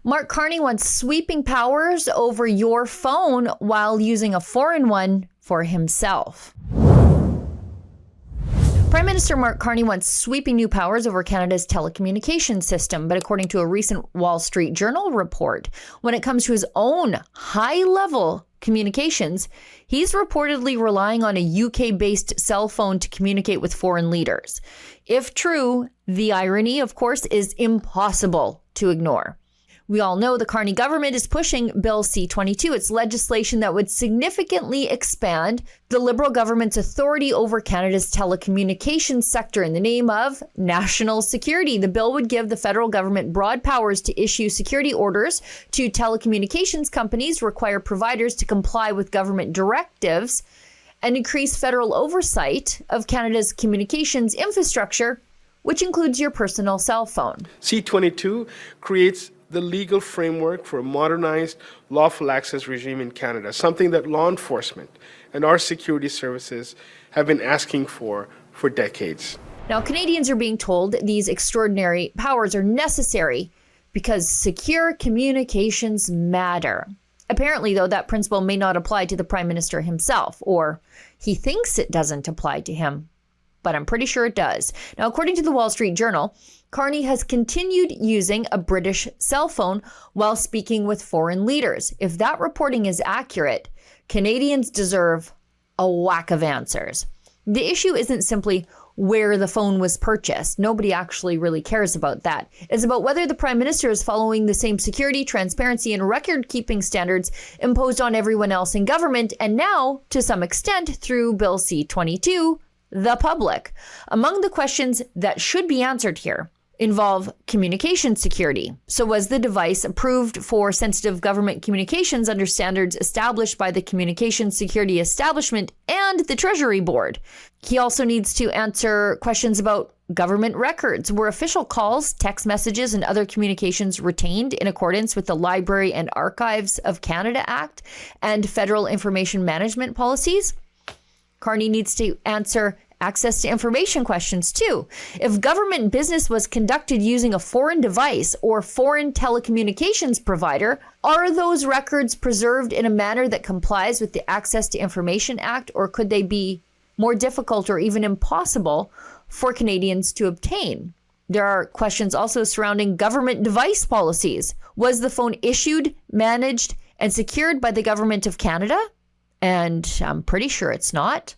Mark Carney wants sweeping powers over your phone while using a foreign one for himself. Prime Minister Mark Carney wants sweeping new powers over Canada's telecommunications system, but according to a recent Wall Street Journal report, when it comes to his own high-level communications, he's reportedly relying on a UK-based cell phone to communicate with foreign leaders. If true, the irony, of course, is impossible to ignore. We all know the Carney government is pushing Bill C-22. It's legislation that would significantly expand the Liberal government's authority over Canada's telecommunications sector in the name of national security. The bill would give the federal government broad powers to issue security orders to telecommunications companies, require providers to comply with government directives, and increase federal oversight of Canada's communications infrastructure, which includes your personal cell phone. C-22 creates the legal framework for a modernized lawful access regime in Canada, something that law enforcement and our security services have been asking for decades. Now, Canadians are being told these extraordinary powers are necessary because secure communications matter. Apparently, though, that principle may not apply to the Prime Minister himself, or he thinks it doesn't apply to him, but I'm pretty sure it does. Now, according to the Wall Street Journal, Carney has continued using a British cell phone while speaking with foreign leaders. If that reporting is accurate, Canadians deserve a whack of answers. The issue isn't simply where the phone was purchased. Nobody actually really cares about that. It's about whether the Prime Minister is following the same security, transparency, and record-keeping standards imposed on everyone else in government, and now, to some extent, through Bill C-22, the public. Among the questions that should be answered here involve communication security. So was the device approved for sensitive government communications under standards established by the Communications Security Establishment and the Treasury Board? He also needs to answer questions about government records. Were official calls, text messages, and other communications retained in accordance with the Library and Archives of Canada Act and federal information management policies? Carney needs to answer access to information questions too. If government business was conducted using a foreign device or foreign telecommunications provider, are those records preserved in a manner that complies with the Access to Information Act, or could they be more difficult or even impossible for Canadians to obtain? There are questions also surrounding government device policies. Was the phone issued, managed, and secured by the Government of Canada? And I'm pretty sure it's not.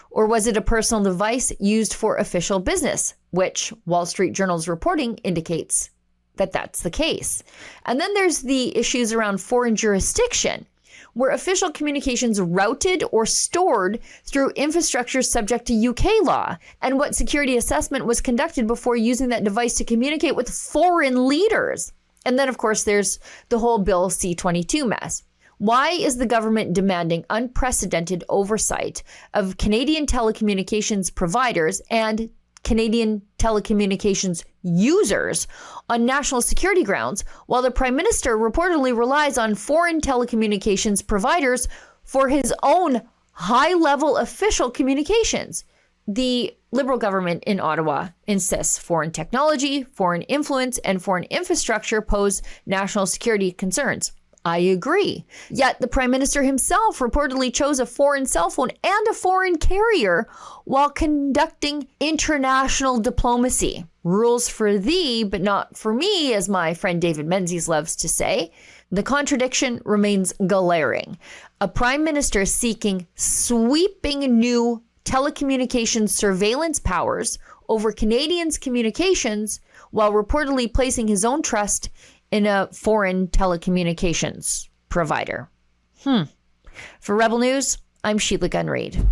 Or was it a personal device used for official business, which Wall Street Journal's reporting indicates that that's the case. And then there's the issues around foreign jurisdiction. Were official communications routed or stored through infrastructure subject to UK law? And what security assessment was conducted before using that device to communicate with foreign leaders? And then, of course, there's the whole Bill C-22 mess. Why is the government demanding unprecedented oversight of Canadian telecommunications providers and Canadian telecommunications users on national security grounds, while the Prime Minister reportedly relies on foreign telecommunications providers for his own high-level official communications? The Liberal government in Ottawa insists foreign technology, foreign influence, and foreign infrastructure pose national security concerns. I agree. Yet the Prime Minister himself reportedly chose a foreign cell phone and a foreign carrier while conducting international diplomacy. Rules for thee, but not for me, as my friend David Menzies loves to say. The contradiction remains glaring. A Prime Minister seeking sweeping new telecommunications surveillance powers over Canadians' communications while reportedly placing his own trust in a foreign telecommunications provider. For Rebel News, I'm Sheila Gunn Reid.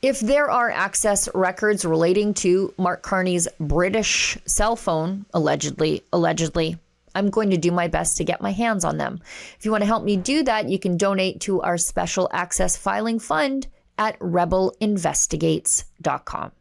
If there are access records relating to Mark Carney's British cell phone, allegedly, I'm going to do my best to get my hands on them. If you want to help me do that, you can donate to our special access filing fund at rebelinvestigates.com.